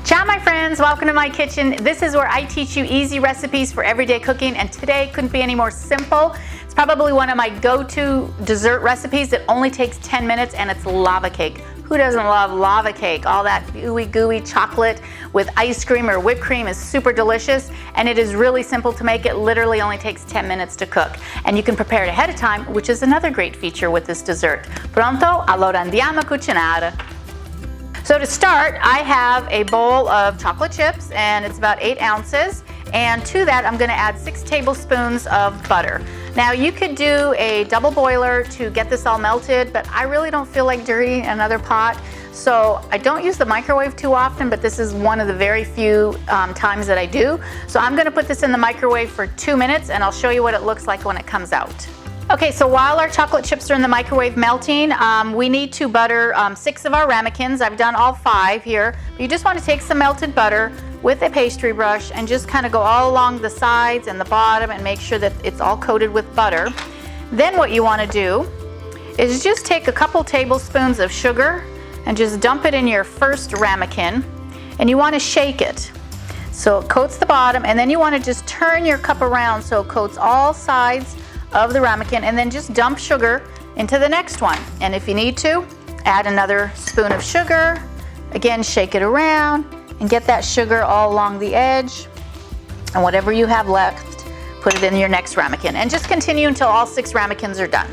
Ciao my friends, welcome to my kitchen. This is where I teach you easy recipes for everyday cooking, and today couldn't be any more simple. It's probably one of my go-to dessert recipes that only takes 10 minutes, and it's lava cake. Who doesn't love lava cake? All that ooey gooey chocolate with ice cream or whipped cream is super delicious, and it is really simple to make. It literally only takes 10 minutes to cook, and you can prepare it ahead of time, which is another great feature with this dessert. Pronto? Allora andiamo a cucinare. So to start, I have a bowl of chocolate chips, and it's about 8 ounces. And to that, I'm going to add 6 tablespoons of butter. Now you could do a double boiler to get this all melted, but I really don't feel like dirtying another pot. So I don't use the microwave too often, but this is one of the very few times that I do. So I'm going to put this in the microwave for 2 minutes, and I'll show you what it looks like when it comes out. Okay, so while our chocolate chips are in the microwave melting, we need to butter 6 of our Ramekins. I've done all 5 here. You just want to take some melted butter with a pastry brush and just kind of go all along the sides and the bottom and make sure that it's all coated with butter. Then what you want to do is just take a couple tablespoons of sugar and just dump it in your first Ramekin, and you want to shake it so it coats the bottom, and then you want to just turn your cup around so it coats all sides of the Ramekin, and then just dump sugar into the next one. And if you need to, add another spoon of sugar. Again, shake it around and get that sugar all along the edge. And whatever you have left, put it in your next Ramekin. And just continue until all 6 Ramekins are done.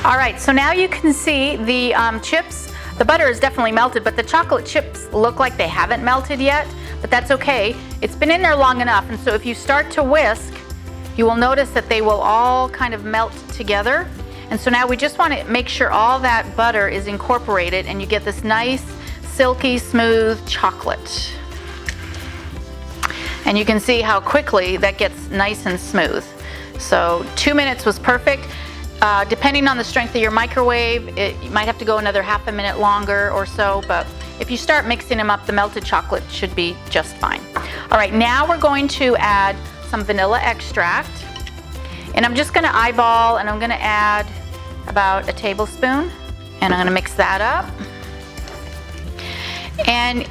All right, so now you can see the chips. The butter is definitely melted, but the chocolate chips look like they haven't melted yet, but that's okay. It's been in there long enough, and so if you start to whisk, you will notice that they will all kind of melt together. And so now we just want to make sure all that butter is incorporated and you get this nice, silky, smooth chocolate. And you can see how quickly that gets nice and smooth. So 2 minutes was perfect. Depending on the strength of your microwave, you might have to go another half a minute longer or so, but if you start mixing them up, the melted chocolate should be just fine. All right, now we're going to add some vanilla extract, and I'm just going to eyeball, and I'm going to add about a tablespoon, and I'm going to mix that up. And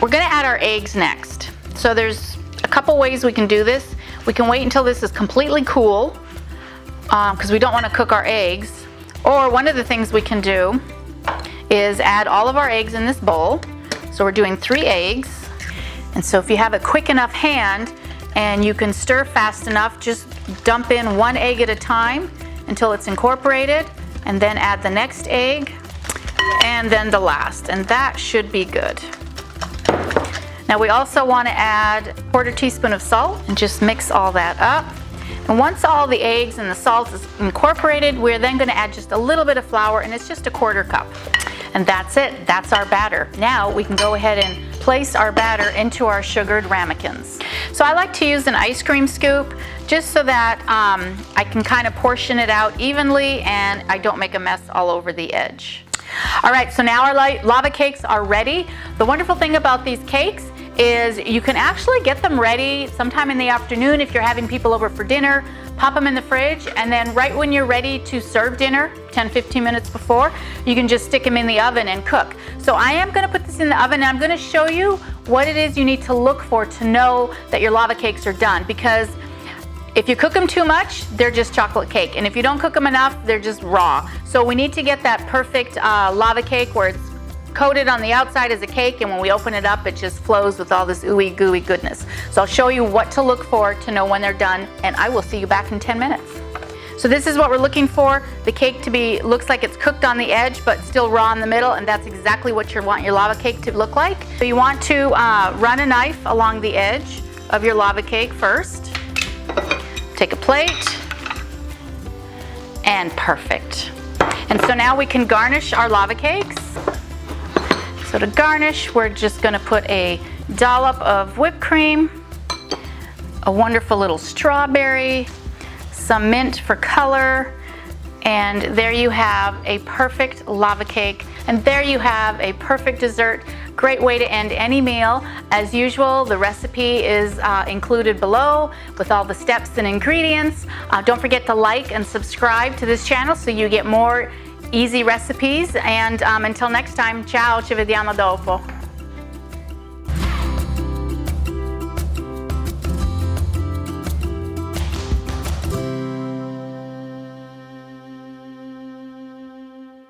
we're going to add our eggs next. So there's a couple ways we can do this. We can wait until this is completely cool because we don't want to cook our eggs, or one of the things we can do is add all of our eggs in this bowl. So we're doing 3 eggs, and so if you have a quick enough hand and you can stir fast enough, just dump in 1 egg at a time until it's incorporated, and then add the next egg, and then the last, and that should be good. Now we also want to add a 1/4 teaspoon of salt and just mix all that up. And once all the eggs and the salt is incorporated, we're then going to add just a little bit of flour, and it's just a 1/4 cup. And that's it. That's our batter. Now we can go ahead and place our batter into our sugared Ramekins. So I like to use an ice cream scoop just so that I can kind of portion it out evenly and I don't make a mess all over the edge. All right, so now our lava cakes are ready. The wonderful thing about these cakes is you can actually get them ready sometime in the afternoon if you're having people over for dinner. Pop them in the fridge, and then right when you're ready to serve dinner, 10-15 minutes before, you can just stick them in the oven and cook. So I am going to put this in the oven, and I'm going to show you what it is you need to look for to know that your lava cakes are done, because if you cook them too much, they're just chocolate cake, and if you don't cook them enough, they're just raw. So we need to get that perfect lava cake where it's coated on the outside as a cake, and when we open it up, it just flows with all this ooey gooey goodness. So I'll show you what to look for to know when they're done, and I will see you back in 10 minutes. So this is what we're looking for. The cake to be, looks like it's cooked on the edge but still raw in the middle, and that's exactly what you want your lava cake to look like. So you want to run a knife along the edge of your lava cake first. Take a plate, and perfect. And so now we can garnish our lava cakes. So to garnish, we're just going to put a dollop of whipped cream, a wonderful little strawberry, some mint for color, and there you have a perfect lava cake, and there you have a perfect dessert. Great way to end any meal. As usual, the recipe is included below with all the steps and ingredients. Don't forget to like and subscribe to this channel so you get more easy recipes, and until next time, ciao, ci vediamo dopo.